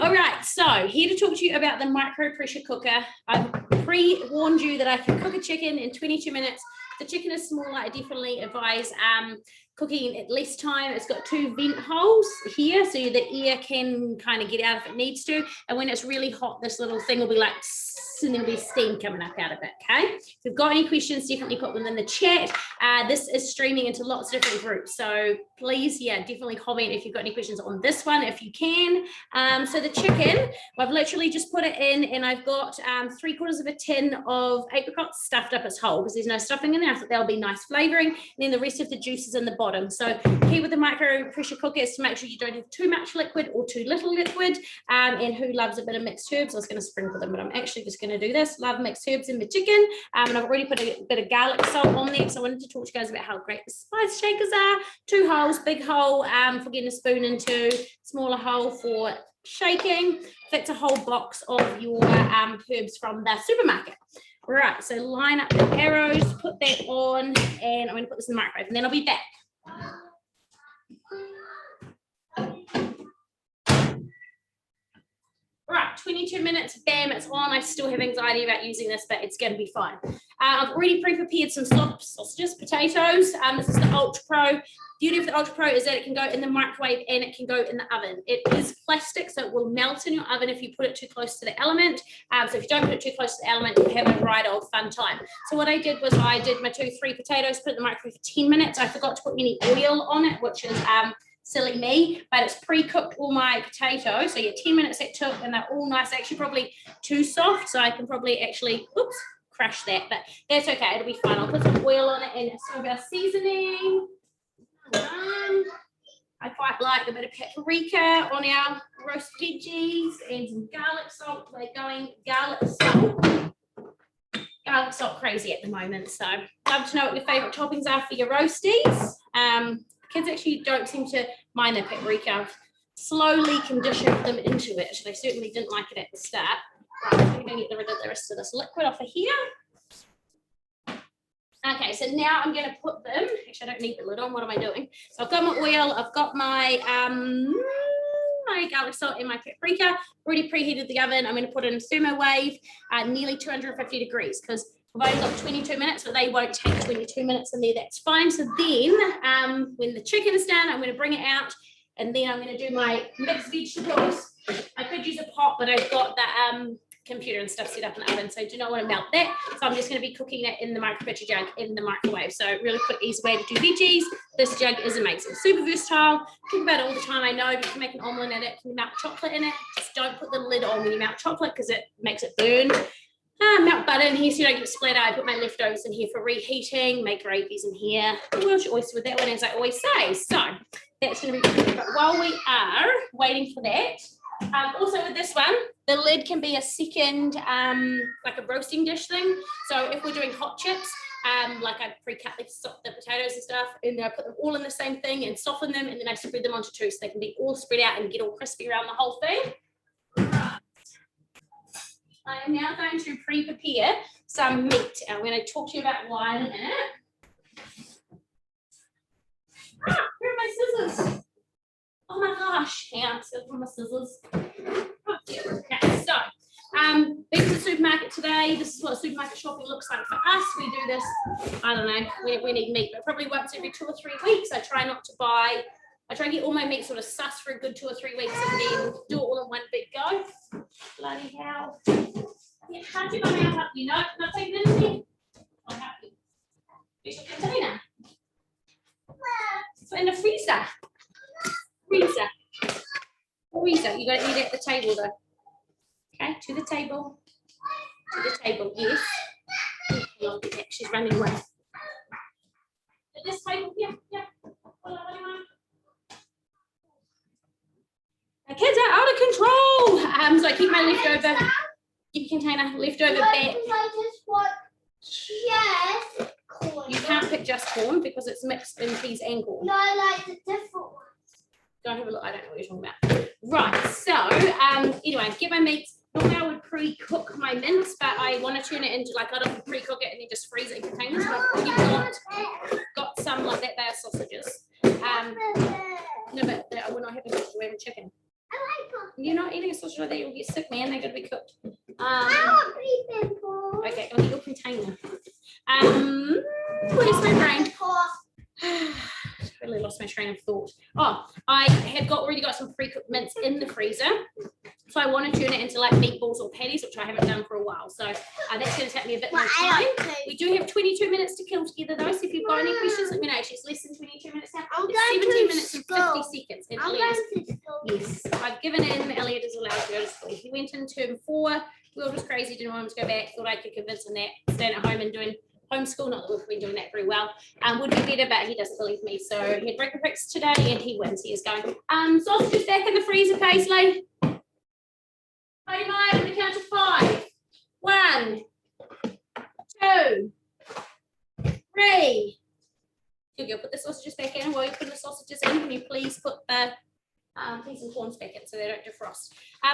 All right, so here to talk to you about the micro pressure cooker. I've pre-warned you that I can cook a chicken in 22 minutes. The chicken is smaller. I definitely advise cooking at less time. It's got 2 vent holes here, so the air can kind of get out if it needs to. And when it's really hot, this little thing will be like, and there'll be steam coming up out of it, okay? If you've got any questions, definitely put them in the chat. This is streaming into lots of different groups, so please, yeah, definitely comment if you've got any questions on this one, if you can. So the chicken, I've literally just put it in, and I've got 3/4 of a tin of apricots stuffed up its whole, because there's no stuffing in there. I thought that'll be nice flavoring, and then the rest of the juice is in the bottom. So key with the micro pressure cooker is to make sure you don't have too much liquid or too little liquid. And who loves a bit of mixed herbs? I was going to sprinkle them, but I'm actually just going to do this. Love mixed herbs in the chicken, and I've already put a bit of garlic salt on there, so I wanted to talk to you guys about how great the spice shakers are. 2 holes, big hole for getting a spoon into, smaller hole for shaking. Fits a whole box of your herbs from the supermarket. Right, so line up the arrows, put that on, and I'm going to put this in the microwave, and then I'll be back. Right, 22 minutes, bam, it's on. I still have anxiety about using this, but it's going to be fine. I've already pre-prepared some sausages, potatoes. This is the Ultra Pro. Beauty of the Ultra Pro is that it can go in the microwave and it can go in the oven. It is plastic, so it will melt in your oven if you put it too close to the element. So if you don't put it too close to the element, you have a right old fun time. So what I did was I did my 3 potatoes, put it in the microwave for 10 minutes. I forgot to put any oil on it, which is silly me, but it's pre-cooked all my potatoes. So yeah, 10 minutes it took, and they're all nice, actually probably too soft, so I can probably actually, oops, crush that, but that's okay, it'll be fine. I'll put some oil on it and some of our seasoning. I quite like a bit of paprika on our roast veggies and some garlic salt. We're going garlic salt crazy at the moment, so love to know what your favourite toppings are for your roasties. Kids actually don't seem to mind their paprika. I've slowly conditioned them into it. They certainly didn't like it at the start. Right, I'm going to get rid of the rest of this liquid off of here. Okay, so now I'm going to put them, actually I don't need the lid on, what am I doing? So I've got my oil, I've got my my garlic salt and my paprika, already preheated the oven. I'm going to put it in thermowave, nearly 250 degrees, because I've only got 22 minutes, but they won't take 22 minutes in there, that's fine. So then when the chicken is done, I'm going to bring it out, and then I'm going to do my mixed vegetables. I could use a pot, but I've got the computer and stuff set up in the oven, so I do not want to melt that. So I'm just going to be cooking it in the micro pressure jug in the microwave. So really quick, easy way to do veggies. This jug is amazing, super versatile. Talk about it all the time, I know, but you can make an omelette in it, can you melt chocolate in it? Just don't put the lid on when you melt chocolate, because it makes it burn. Melt butter in here so you don't get splatter. I put my leftovers in here for reheating, make gravies in here. Welsh oyster with that one, as I always say. So that's going to be pretty good. But while we are waiting for that, also with this one, the lid can be a second, like a roasting dish thing. So if we're doing hot chips, like I pre-cut the potatoes and stuff, and I put them all in the same thing and soften them, and then I spread them onto 2 so they can be all spread out and get all crispy around the whole thing. Right. I am now going to pre-prepare some meat. I'm going to talk to you about why in a minute. Where are my scissors? Oh my gosh, hang on, still from my scissors. Oh, yeah, okay, so, been to the supermarket today. This is what supermarket shopping looks like for us. We do this, I don't know, we need meat, but probably once every 2 or 3 weeks. I try not to buy, I try and get all my meat sort of sussed for a good 2 or 3 weeks, and then do it all in one big go. Bloody hell. Yeah, can't you buy me out? You know, not taking anything? I'll help you. Here's your container. It's in the freezer. Freezer. You got to eat it at the table though. Okay, to the table. To the table, yes. Oh, she's running away. At this table, yeah. The kids are out of control. So I keep my leftover container, leftover bag. You can't pick just corn because it's mixed in peas and corn. No, like the different ones. Don't have a look. I don't know what you're talking about. Right. So anyway, get my meat. Normally I would pre-cook my mince, but I want to turn it into, like, I don't pre-cook it and then just freeze it in containers. But I've already got some like that. They are sausages. No, but we're not having chicken. We're having chicken. You're not eating a sausage like that, you'll get sick, man. They're going to be cooked. I want pimples. Okay, I'll get your container. Where's my brain? Really lost my train of thought. Oh, I have already got some pre-cooked mince in the freezer. So I want to turn it into like meatballs or patties, which I haven't done for a while. So that's going to take me a bit more time. We do have 22 minutes to kill together though. So if you've got any questions, let me know. Actually, it's less than 22 minutes now. It's 17 minutes and 50 seconds. And yes, I've given in. Elliot is allowed to go to school. He went in term 4. Will was crazy, didn't want him to go back. Thought I could convince him that staying at home and doing homeschool, not that we've been doing that very well, would be better, but he doesn't believe me. So he had breakfast practice today and he wins. He is going. Sausages back in the freezer, Paisley. Hey, Maya, I'm going to count to 5. 1, 2, 3. You'll put the sausages back in. While you're putting the sausages in, can you please put the peas and corns back in so they don't defrost.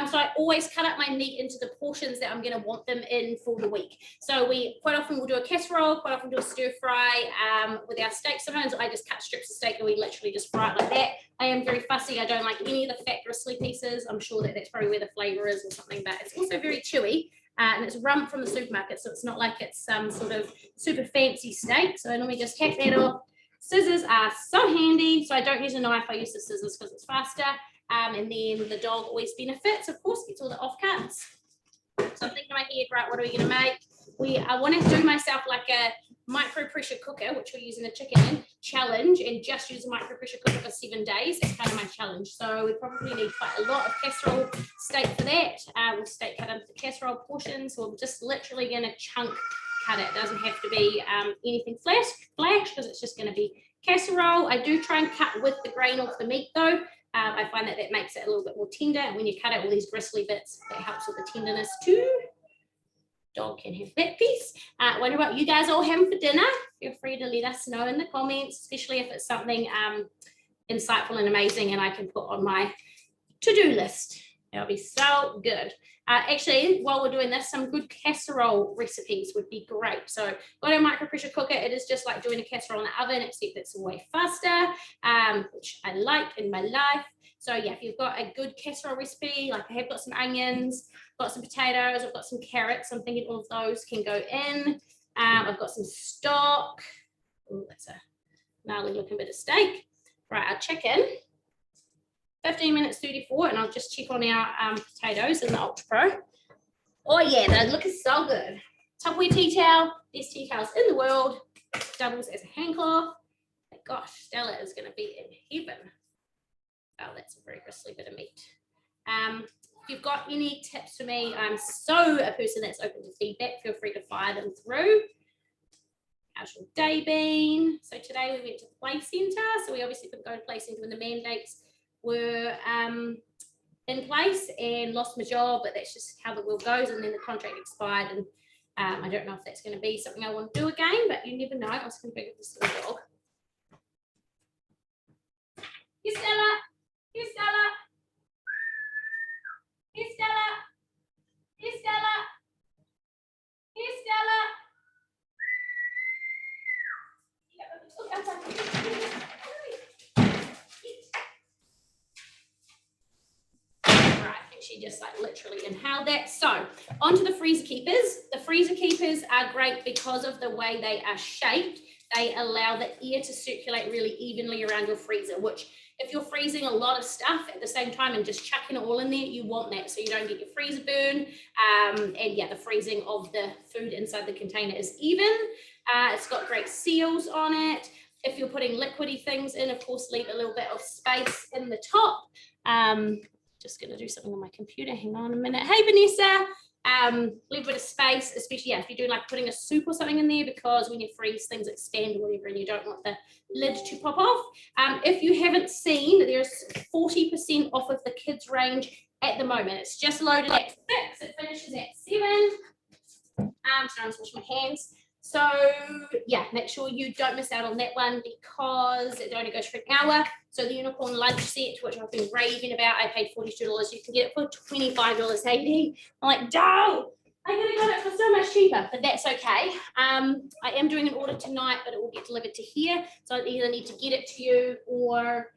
So I always cut up my meat into the portions that I'm going to want them in for the week. So we quite often will do a casserole, quite often do a stir fry with our steak. Sometimes I just cut strips of steak and we literally just fry it like that. I am very fussy. I don't like any of the fat bristly pieces. I'm sure that that's probably where the flavor is or something, but it's also very chewy. And it's rump from the supermarket, so it's not like it's some sort of super fancy steak. So I normally just hack that off. Scissors are so handy, so I don't use a knife. I use the scissors because it's faster. And then the dog always benefits, of course, gets all the offcuts. So I'm thinking in my head, right, what are we going to make? I want to do myself like a micro pressure cooker, which we're using the chicken in, challenge, and just use a micro pressure cooker for 7 days. That's kind of my challenge. So we probably need quite a lot of casserole steak for that. We'll steak cut into the casserole portions. So we're just literally going to chunk cut it. It doesn't have to be anything flash because it's just going to be casserole. I do try and cut with the grain off the meat though. I find that makes it a little bit more tender, and when you cut out all these bristly bits, that helps with the tenderness too. Dog can have that piece. Wonder what you guys all having for dinner. Feel free to let us know in the comments, especially if it's something insightful and amazing and I can put on my to-do list. That'll be so good. Actually, while we're doing this, some good casserole recipes would be great. So got a micro pressure cooker. It is just like doing a casserole in the oven, except it's way faster, which I like in my life. So yeah, if you've got a good casserole recipe, like I have got some onions, got some potatoes, I've got some carrots. I'm thinking all of those can go in. I've got some stock. Oh, that's a gnarly looking bit of steak. Right, our chicken. 15 minutes 34, and I'll just check on our potatoes in the Ultra Pro. Oh yeah, they're looking so good. Tupperware tea towel, best tea towels in the world. Doubles as a hand cloth. But gosh, Stella is going to be in heaven. Oh, that's a very bristly bit of meat. If you've got any tips for me, I'm so a person that's open to feedback. Feel free to fire them through. How's your day been? So today we went to the play centre. So we obviously couldn't go to play centre when the mandates were in place, and lost my job, but that's just how the world goes. And then the contract expired, and I don't know if that's going to be something I want to do again, but you never know. I was going to pick up this little dog. Here, Stella. Here, Stella. Here, Stella. Here, Stella. Here, Stella. Look outside. She just like literally inhaled that. So onto the freezer keepers. The freezer keepers are great because of the way they are shaped. They allow the air to circulate really evenly around your freezer, which if you're freezing a lot of stuff at the same time and just chucking it all in there, you want that so you don't get your freezer burn. And yeah, the freezing of the food inside the container is even. It's got great seals on it. If you're putting liquidy things in, of course, leave a little bit of space in the top. Just going to do something on my computer. Hang on a minute. Hey, Vanessa. Leave a bit of space, especially if you're doing like putting a soup or something in there, because when you freeze, things expand or whatever, and you don't want the lid to pop off. If you haven't seen, there's 40% off of the kids range at the moment. It's just loaded at 6. It finishes at 7. So I'm just wash my hands. So yeah, make sure you don't miss out on that one because it only goes for an hour. So the unicorn lunch set, which I've been raving about, I paid $42. You can get it for $25.80. I'm like, dang, I could have got it for so much cheaper, but that's okay. I am doing an order tonight, but it will get delivered to here. So I either need to get it to you or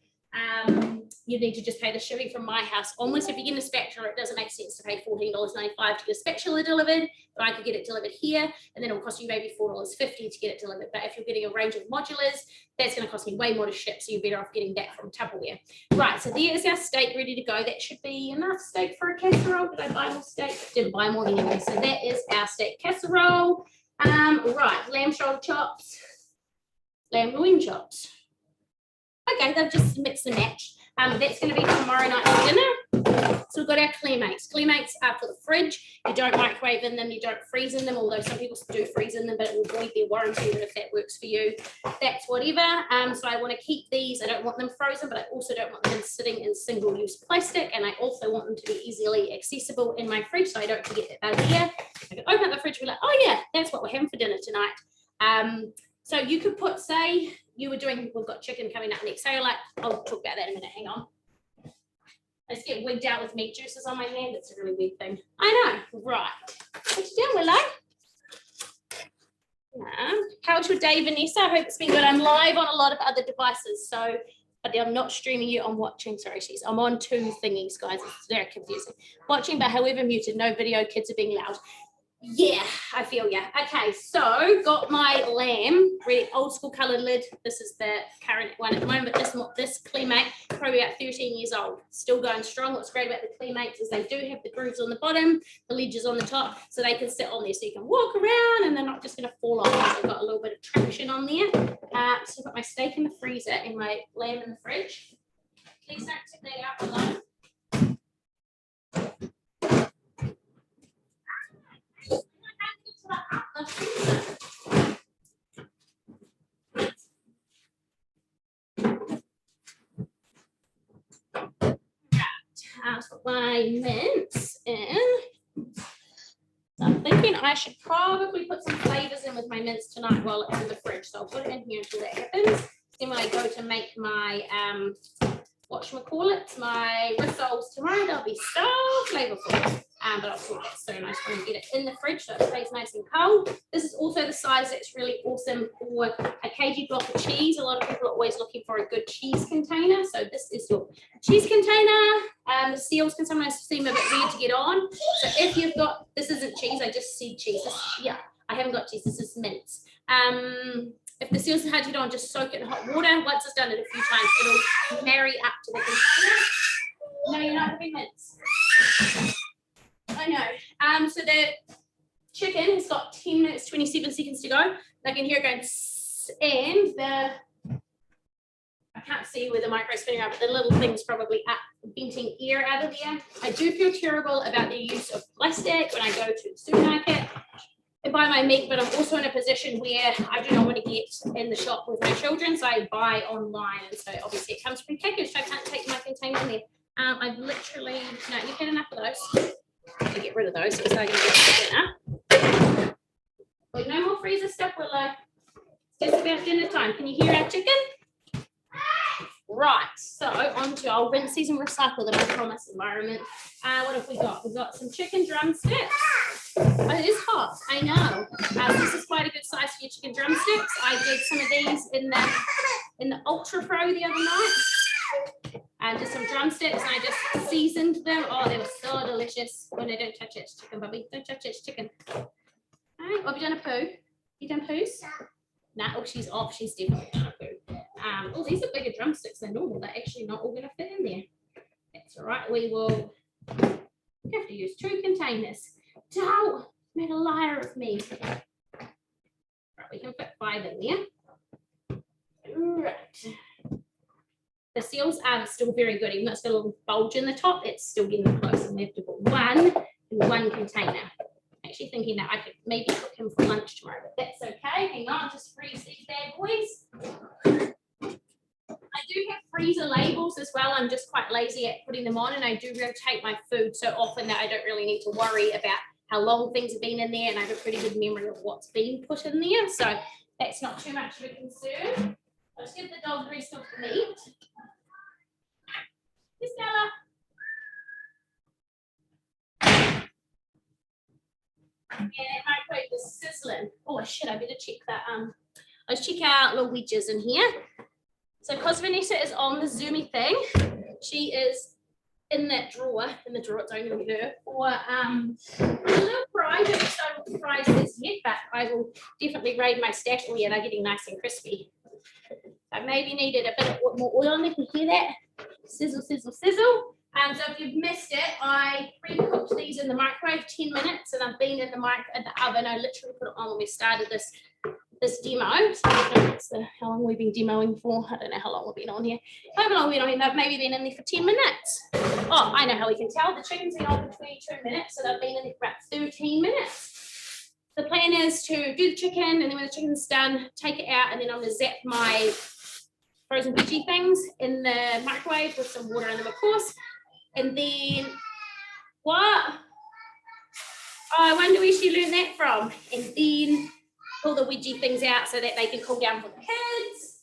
you need to just pay the shipping from my house. Almost if you get a spatula, it doesn't make sense to pay $14.95 to get a spatula delivered, but I could get it delivered here, and then it will cost you maybe $4.50 to get it delivered. But if you're getting a range of modulars, that's going to cost me way more to ship, so you're better off getting that from Tupperware. Right, so there's our steak ready to go. That should be enough steak for a casserole. Did I buy more steak? Didn't buy more anyway. So that is our steak casserole. Right, lamb shoulder chops, lamb loin chops. Okay, they've just mixed and matched. That's going to be tomorrow night for dinner. So we've got our Clamates. Clamates are for the fridge. You don't microwave in them, you don't freeze in them, although some people do freeze in them, but it will void their warranty. But if that works for you, that's whatever. So I want to keep these. I don't want them frozen, but I also don't want them sitting in single-use plastic, and I also want them to be easily accessible in my fridge, so I don't forget that they're here. I can open up the fridge and be like, oh yeah, that's what we're having for dinner tonight. So you could put, say, you were doing, we've got chicken coming up next. So you're like, I'll talk about that in a minute, hang on. I just get wigged out with meat juices on my hand. It's a really weird thing. I know, right. What you doing, Willow? How's your day, Vanessa? I hope it's been good. I'm live on a lot of other devices, so, but I'm not streaming you, I'm watching, sorry, I'm on 2 thingies, guys. It's very confusing. Watching, but however muted, no video, kids are being loud. Yeah, I feel ya. Okay, so got my lamb, really old school coloured lid. This is the current one at the moment, but this Clemate, probably about 13 years old, still going strong. What's great about the Clemates is they do have the grooves on the bottom, the ledges on the top, so they can sit on there, so you can walk around and they're not just going to fall off. They've got a little bit of traction on there. So I've got my steak in the freezer and my lamb in the fridge. Please don't tip that out below. Put my mince in. So I'm thinking I should probably put some flavors in with my mince tonight while it's in the fridge. So I'll put it in here until that happens. Then when I go to make my whatchamacallit, my rissoles tomorrow, they'll be so flavorful. But I'll put that soon. I just want to get it in the fridge so it stays nice and cold. This is also the size that's really awesome for a kg block of cheese. A lot of people are always looking for a good cheese container. So this is your cheese container. The seals can sometimes seem a bit weird to get on. So if you've got, this isn't cheese, I just said cheese. Yeah, I haven't got cheese, this is mince. If the seals are hard to get on, just soak it in hot water. Once it's done it a few times, it'll marry up to the container. No, you're not having mince. I know. So the chicken has got 10 minutes, 27 seconds to go. I can hear it going, and I can't see where the micro's spinning around, but the little thing's probably venting air out of there. I do feel terrible about the use of plastic when I go to the supermarket and buy my meat, but I'm also in a position where I do not want to get in the shop with my children, so I buy online, and so obviously it comes prepackaged. I can't take my container in there. I've literally, no, you've had enough of those. I'm going to get rid of those because I'm going to get dinner. But no more freezer stuff, Willow. It's just about dinner time. Can you hear our chicken? Right, so on to, I'll rinse these and recycle them, I promise, environment. What have we got? We've got some chicken drumsticks. Oh, it is hot, I know. This is quite a good size for your chicken drumsticks. I did some of these in the Ultra Pro the other night. Just some drumsticks, and I just seasoned them. Oh, they were so delicious. Oh no, don't touch it, it's chicken, Bubby. Don't touch it, it's chicken. All right, have you done a poo? You done poos? No, oh, she's off. She's definitely done a poo. Oh, these are bigger drumsticks than normal. They're actually not all going to fit in there. That's all right. We will have to use 2 containers. Don't make a liar of me. Right, we can fit 5 in there. All right. The seals are still very good, even though it's got a little bulge in the top, it's still getting close, and we have to put 1 in 1 container. I'm actually thinking that I could maybe cook him for lunch tomorrow, but that's okay. Hang on, just freeze these bad boys. I do have freezer labels as well. I'm just quite lazy at putting them on, and I do rotate my food so often that I don't really need to worry about how long things have been in there, and I have a pretty good memory of what's being put in there, so that's not too much of a concern. Let's get the dog grease off the meat. Hey, Stella. Yeah, that microwave is sizzling. Oh shit, I better check that. Let's check out little wedges in here. So because Vanessa is on the Zoomy thing, She is in that drawer, it's only her, for a little fries. I haven't started with the fries this yet, but I will definitely raid my stash. Oh yeah, they're getting nice and crispy. I maybe needed a bit more oil, and if you hear that, sizzle, sizzle, sizzle. So if you've missed it, I pre-cooked these in the microwave 10 minutes, and I've been in the oven. I literally put it on when we started this demo. So that's how long we've been demoing for. I don't know how long we've been on here. However long we've been on here, they've maybe been in there for 10 minutes. Oh, I know how we can tell. The chicken's been on for 22 minutes, so they've been in there for about 13 minutes. The plan is to do the chicken, and then when the chicken's done, take it out, and then I'm going to zap my frozen veggie things in the microwave with some water in them, of course. And then, what? Oh, I wonder where she learned that from. And then pull the veggie things out so that they can cool down for the kids.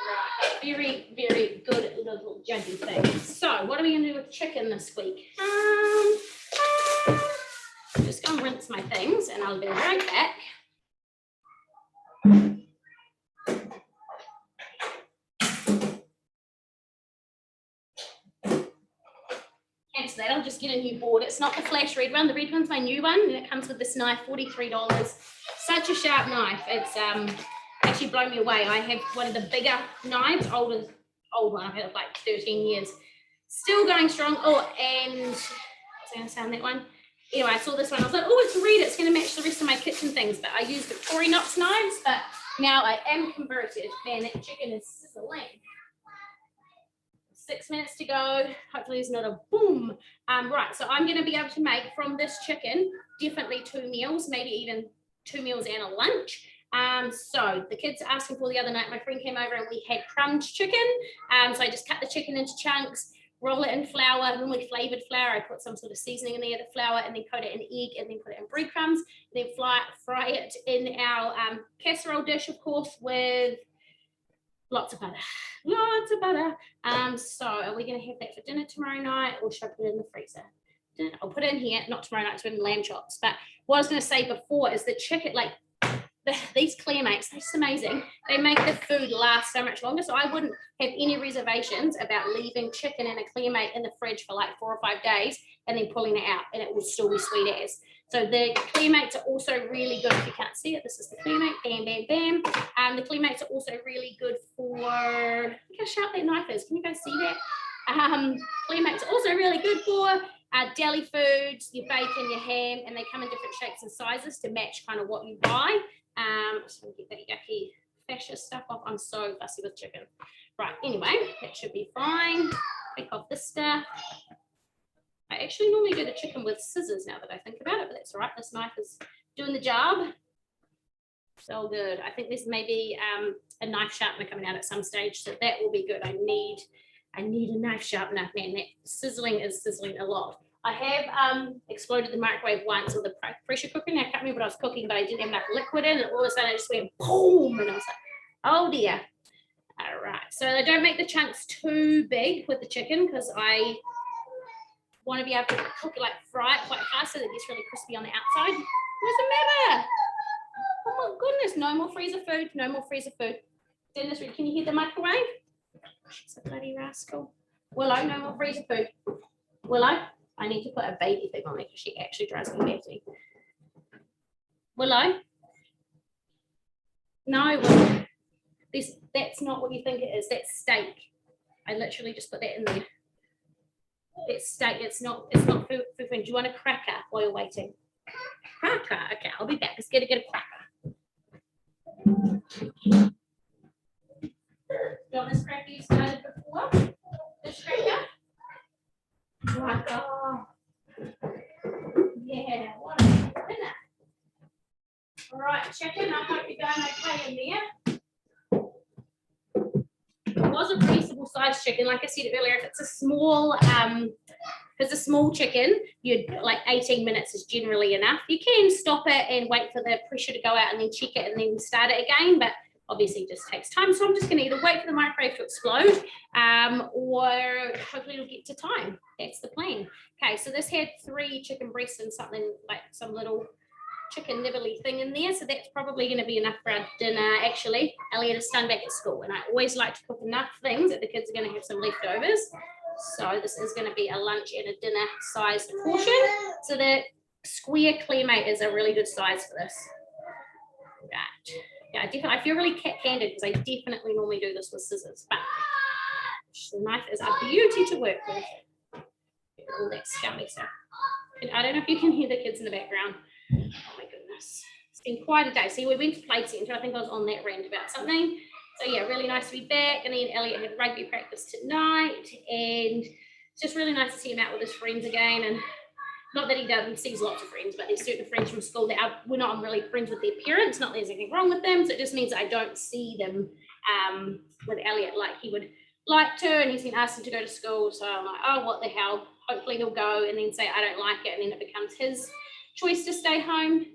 Right, very, very good little juggy thing. So, what are we going to do with chicken this week? Just going to rinse my things, and I'll be right back. Cancel that. I'll just get a new board. It's not the flash red one. The red one's my new one, and it comes with this knife, $43. Such a sharp knife. It's actually blown me away. I have one of the bigger knives, old one. I've had it like 13 years. Still going strong. Oh, and I was going to say on that one. Anyway, I saw this one. I was like, oh, it's red. It's going to match the rest of my kitchen things. But I use Victorinox knives, but now I am converted. Man, that chicken is sizzling. 6 minutes to go. Hopefully there's not a boom. Right, so I'm going to be able to make from this chicken definitely 2 meals, maybe even 2 meals and a lunch. So the kids are asking for the other night. My friend came over and we had crumbed chicken. So I just cut the chicken into chunks, roll it in flour, normally flavored flour. I put some sort of seasoning in there, the flour, and then coat it in egg, and then put it in breadcrumbs. Then fry it in our casserole dish, of course, with lots of butter. So are we going to have that for dinner tomorrow night, or should I put it in the freezer? I'll put it in here, not tomorrow night, it's been lamb chops. But what I was going to say before is the chicken, like these Clearmates, they're just amazing. They make the food last so much longer. So I wouldn't have any reservations about leaving chicken in a Clearmate in the fridge for like 4 or 5 days and then pulling it out, and it will still be sweet as. So the Clearmates are also really good. If you can't see it, this is the Clearmate. Bam, bam, bam. The Clearmates are also really good for, look how sharp that knife is. Can you guys see that? Clearmates are also really good for deli foods, your bacon, your ham, and they come in different shapes and sizes to match kind of what you buy. I'm just going to get that yucky fascist stuff off. I'm so fussy with chicken. Right, anyway, that should be fine. Take off this stuff. I actually normally do the chicken with scissors now that I think about it, but that's all right. This knife is doing the job. So good. I think there's maybe a knife sharpener coming out at some stage, so that will be good. I need a knife sharpener. Man, that sizzling is sizzling a lot. I have exploded the microwave once with a pressure cooker. Now I can't remember what I was cooking, but I didn't have enough liquid in, and all of a sudden I just went boom, and I was like, oh dear. All right, so I don't make the chunks too big with the chicken because I want to be able to cook it, like fry it quite fast so that it gets really crispy on the outside. What's the matter? Oh my goodness, no more freezer food, no more freezer food. Dennis, can you hear the microwave? She's a bloody rascal. Willow, no more freezer food. Willow, I need to put a baby thing on there because she actually drives me batty. Willow? No, Willow. That's not what you think it is. That's steak. I literally just put that in there. It's steak. It's not food. Do you want a cracker while you're waiting? Cracker. Okay, I'll be back. Let's get a cracker. Do you want this cracker you started before? This cracker? Right. Oh. Yeah. What a winner. All right, chicken. I hope you're going okay in there. It was a reasonable sized chicken, like I said earlier. If it's a small chicken, you'd like 18 minutes is generally enough. You can stop it and wait for the pressure to go out and then check it and then start it again, but obviously it just takes time. So I'm just going to either wait for the microwave to explode or hopefully it'll get to time. That's the plan. Okay, so this had 3 chicken breasts and something like some little chicken nibbly thing in there, so that's probably going to be enough for our dinner. Actually, Elliot is starting back at school, and I always like to cook enough things that the kids are going to have some leftovers. So this is going to be a lunch and a dinner sized portion. So the square clear mate is a really good size for this. Right. Yeah, I feel really cat-handed because I definitely normally do this with scissors, but the knife is a beauty to work with. All that scummy stuff. And I don't know if you can hear the kids in the background. Oh my goodness. It's been quite a day. See, we went to play centre. I think I was on that rant about something. So yeah, really nice to be back. And then Elliot had rugby practice tonight. And it's just really nice to see him out with his friends again. And not that he sees lots of friends, but there's certain friends from school that we're not really friends with their parents. Not that there's anything wrong with them. So it just means I don't see them with Elliot like he would like to. And he's been asking to go to school. So I'm like, oh, what the hell? Hopefully he'll go and then say, I don't like it. And then it becomes his choice to stay home.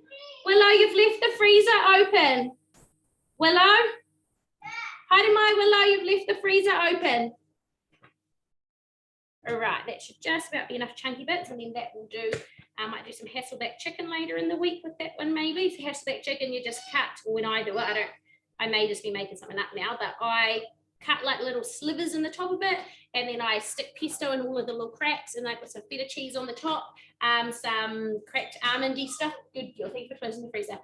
Willow, you've left the freezer open. Willow? Hi, my Willow, you've left the freezer open. All right, that should just about be enough chunky bits, and then that will do. I might do some Hasselback chicken later in the week with that one maybe. So Hasselback chicken, you just cut, or when I do it, I may just be making something up now, but I cut like little slivers in the top of it, and then I stick pesto in all of the little cracks, and I put some feta cheese on the top, some cracked almondy stuff. Good deal. Thank you for closing the freezer.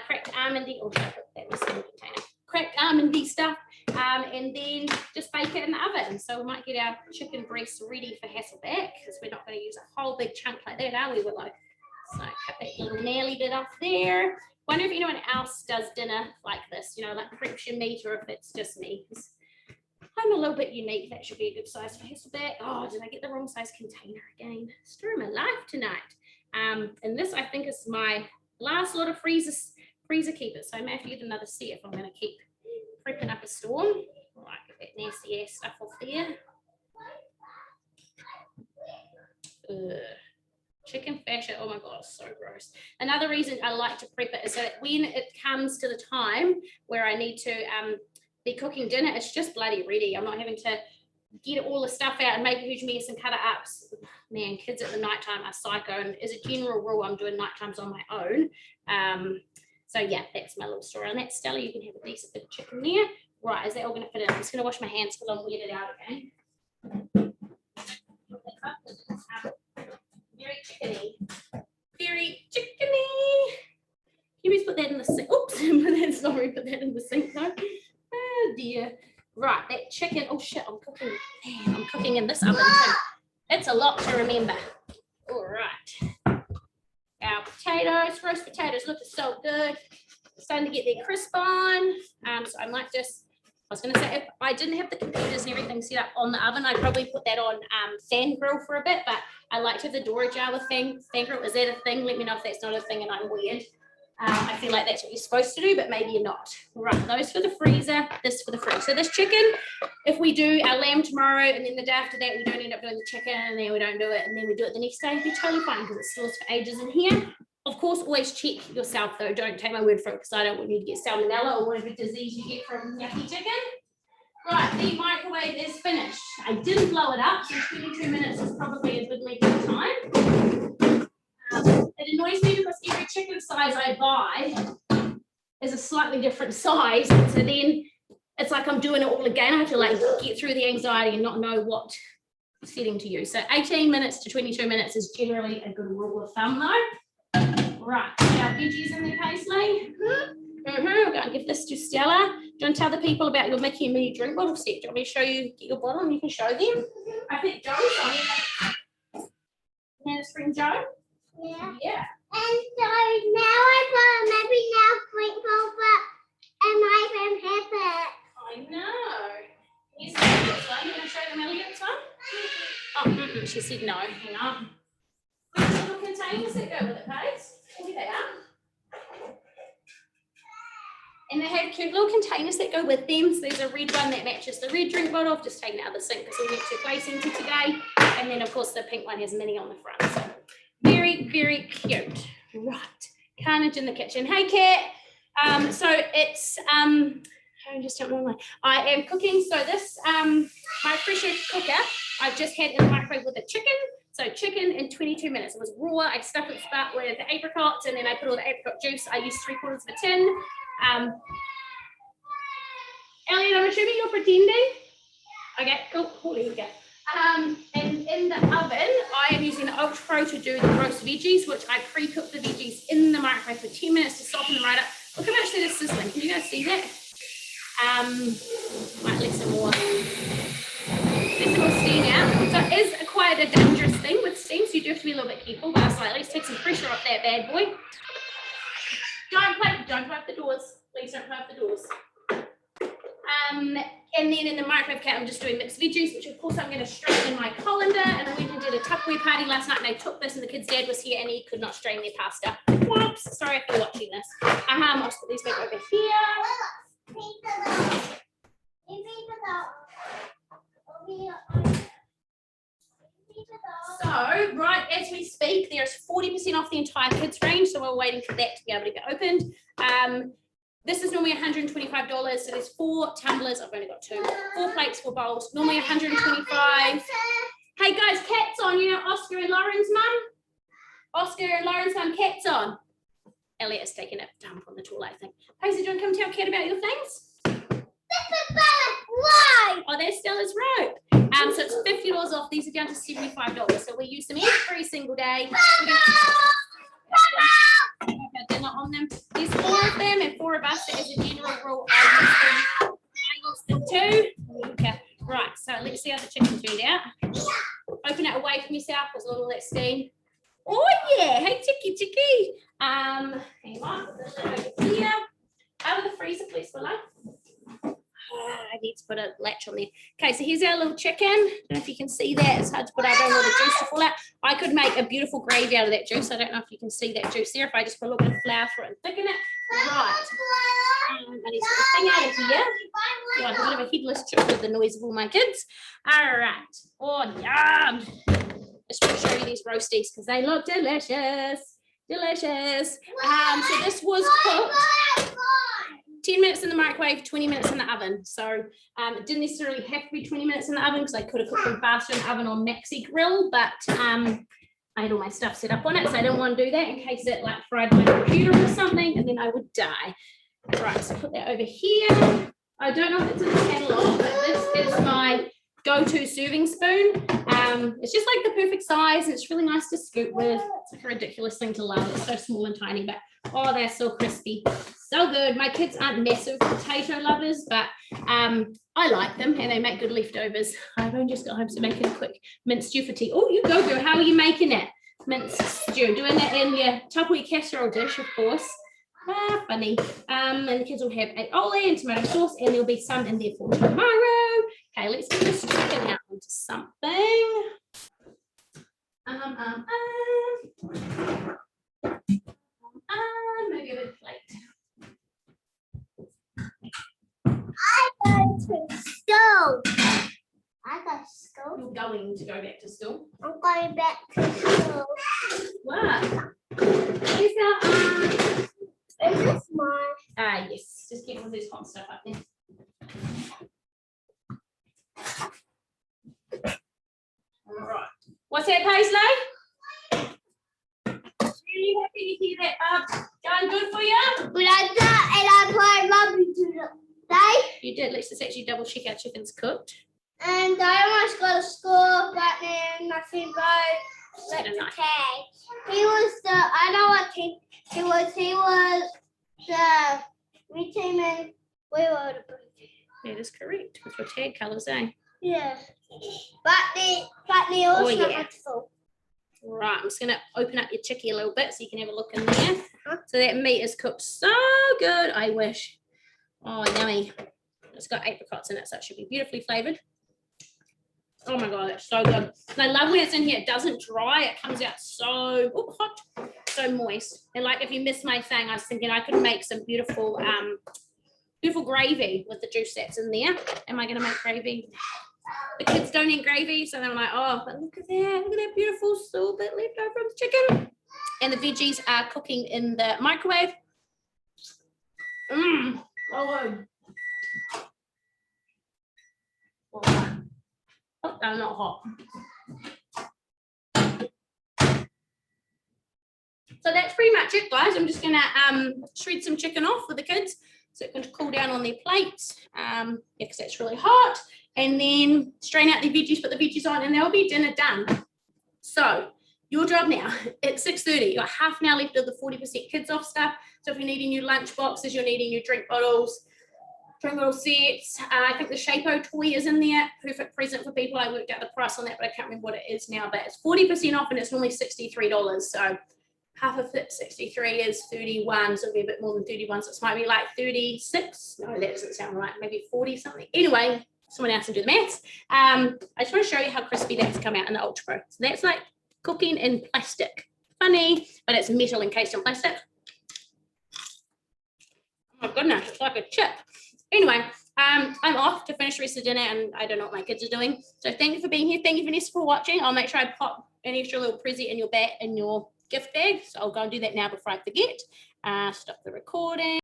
Cracked almondy, or should I put that in the same container? Cracked almondy stuff, and then just bake it in the oven. So we might get our chicken breast ready for Hasselback, because we're not going to use a whole big chunk like that, are we, Willow? So cut that little naily bit off there. Wonder if anyone else does dinner like this, you know, like preps your meat, or if it's just me. I'm a little bit unique. That should be a good size for Hasselback. Oh, did I get the wrong size container again? Story of my life tonight. And this, I think, is my last lot of freezer keepers. So I may have to get another set if I'm going to keep prepping up a storm. All right, get that nasty ass stuff off there. Chicken fascia, oh my god, so gross. Another reason I like to prep it is that when it comes to the time where I need to be cooking dinner, it's just bloody ready. I'm not having to get all the stuff out and make a huge mess and cut it up. Man, kids at the nighttime are psycho, and as a general rule, I'm doing nighttimes on my own. So yeah, that's my little story on that. Stella, you can have a decent bit of chicken there. Right, is that all going to fit in? I'm just going to wash my hands because I'm weirded out again. Very chickeny. Very chickeny. Can you put that in the sink? Oops, put that in the sink though. Oh dear. Right, that chicken. Oh shit, I'm cooking. Man, I'm cooking in this oven too. It's a lot to remember. All right. Our potatoes, roast potatoes, look so good. Starting to get their crisp on. So I might just, I was going to say, if I didn't have the computers and everything set up on the oven, I'd probably put that on fan grill for a bit, but I like to have the door jar with fan grill. Is that a thing? Let me know if that's not a thing and I'm weird. I feel like that's what you're supposed to do, but maybe you're not. Right, those for the freezer, this for the fridge. So this chicken, if we do our lamb tomorrow and then the day after that we don't end up doing the chicken and then we don't do it and then we do it the next day, it'd be totally fine because it stores for ages in here. Of course, always check yourself though. Don't take my word for it because I don't want you to get salmonella or whatever disease you get from yucky chicken. Right, the microwave is finished. I didn't blow it up, so 22 minutes is probably a good length of time. It annoys me because every chicken size I buy is a slightly different size. So then it's like I'm doing it all again. I have to like get through the anxiety and not know what setting to use. So 18 minutes to 22 minutes is generally a good rule of thumb though. Right, our veggies in the Paisley. We're going to give this to Stella. Do you want to tell the people about your Mickey and Minnie drink bottle set? Do you want me to show you, get your bottle and you can show them? I think Joe's on it. Nana's friend Joe? Yeah. Yeah. And so now I got maybe now drink over and I can have it. I know. Here's Elliot's one. You want to show them Elliot's one? Oh, she said no. Hang on. These little containers that go with it, Paige. Here they are. And they have cute little containers that go with them. So there's a red one that matches the red drink bottle. I've just taken it out of the sink because we went to play centre today. And then, of course, the pink one has Minnie on the front. So very, very cute. Right. Carnage in the kitchen. Hey, Kat. So it's, I just don't know. I am cooking. So this, my pressure cooker, I've just had in the microwave with the chicken. So chicken in 22 minutes. It was raw. I stuffed it start with apricots, and then I put all the apricot juice. I used 3/4 of a tin. Elliot, I'm assuming you're pretending. Okay, cool. There you go. And in the oven, I am using the Ultra Pro to do the roast veggies, which I pre-cooked the veggies in the microwave for 10 minutes to soften them right up. Look how much that is sizzling. Can you guys see that? Might let some more steam out. So it is quite a dangerous thing with steam, so you do have to be a little bit careful. But I was like, let's take some pressure off that bad boy. Don't play up the doors. Please don't play up the doors. And then in the microwave cat, I'm just doing mixed veggies, which of course I'm going to strain in my colander. And I went and did a Tupperware party last night, and I took this, and the kid's dad was here, and he could not strain their pasta. Whoops! Sorry if you're watching this. I'll just put these back over here. So, right as we speak, there's 40% off the entire kids range, so we're waiting for that to be able to get opened. This is normally $125, so there's 4 tumblers. I've only got 2. 4 plates, 4 bowls. Normally $125. Hey guys, cat's on. You know Oscar and Lauren's mum? Oscar and Lauren's mum, cat's on. Elliot's taking a dump on the toilet, I think. Paisley, do you want to come tell Kat about your things? Oh, there's Stella's rope. So it's $50 off. These are down to $75. So we use them every single day. Dinner on them. There's 4 of them and 4 of us. So as a general rule, I use them too. Okay. Right. So let's see how the chicken turned out. Open it away from yourself. There's all that steam. Oh yeah. Hey chicky. Hang on. Put this over here. Out of the freezer, please, Willow. I need to put a latch on there. Okay, so here's our little chicken. I don't know if you can see that. It's hard to put out. I don't want the juice to fall out. I could make a beautiful gravy out of that juice. I don't know if you can see that juice there. If I just put a little bit of flour through it and thicken it. Right. I need to get the thing out of here. Yeah, I'm a bit of a headless chick with the noise of all my kids. All right. Oh, yum. Just want to show you these roasties because they look delicious. Delicious. So this was cooked 10 minutes in the microwave, 20 minutes in the oven. So it didn't necessarily have to be 20 minutes in the oven because I could have cooked them faster in the oven on Maxi Grill, but I had all my stuff set up on it, so I didn't want to do that in case it like fried my computer or something, and then I would die. Right, so put that over here. I don't know if it's in the catalogue, but this is my go-to serving spoon. It's just like the perfect size, and it's really nice to scoop with. It's like a ridiculous thing to love. It's so small and tiny, but oh, they're so crispy. So good. My kids aren't massive potato lovers, but I like them, and they make good leftovers. I've only just got home, so making a quick minced stew for tea. Oh, you go, girl. How are you making it? Minced stew. Doing that in your Tupperware casserole dish, of course. Funny. And the kids will have aioli and tomato sauce, and there'll be some in there for tomorrow. Okay, let's get this chicken out into something. Maybe a bit plate. I go to school. I got school. You're going to go back to school? I'm going back to school. What? Is that Is this mine? yes. Just get all this hot stuff up there. All right. What's that, Paisley? Really happy to hear that, Bob. Going good for you? But I played rugby today. You did. Let's just actually double check our chicken's cooked. And I almost got a score, but then nothing goes. That's okay. He was the, I know what team he was. He was the green team and we were the blue team. That is correct. With your tag colours, eh? Yeah. But they also had full. Right, I'm just going to open up your chickie a little bit so you can have a look in there. So that meat is cooked so good, I wish. Oh, yummy. It's got apricots in it, so it should be beautifully flavoured. Oh my God, it's so good. And I love when it's in here. It doesn't dry. It comes out so hot, so moist. And like if you missed my thing, I was thinking I could make some beautiful, beautiful gravy with the juice that's in there. Am I going to make gravy? The kids don't eat gravy, so they're like, oh, but look at that beautiful little bit left over from the chicken. And the veggies are cooking in the microwave. Oh, oh, they're not hot. budget, guys, I'm just gonna shred some chicken off for the kids so it can cool down on their plates. Because it's really hot. And then strain out the veggies, put the veggies on, and there'll be dinner done. So your job now, it's 6:30. You've got half an hour left of the 40% kids off stuff. So if you're needing new lunch boxes, you're needing new drink bottles, drink bottle sets. I think the Shapo toy is in there. Perfect present for people. I worked out the price on that, but I can't remember what it is now. But it's 40% off, and it's normally $63. So half of it, 63 is 31. So it'll be a bit more than 31. So it might be like 36. No, that doesn't sound right. Maybe 40 something. Anyway, someone else can do the maths. I just want to show you how crispy that's come out in the Ultra Pro. So that's like cooking in plastic. Funny, but it's metal encased in plastic. Oh my goodness, it's like a chip. Anyway, I'm off to finish the rest of dinner, and I don't know what my kids are doing. So thank you for being here. Thank you, Vanessa, for watching. I'll make sure I pop an extra little present in your gift bag. So I'll go and do that now before I forget. Stop the recording.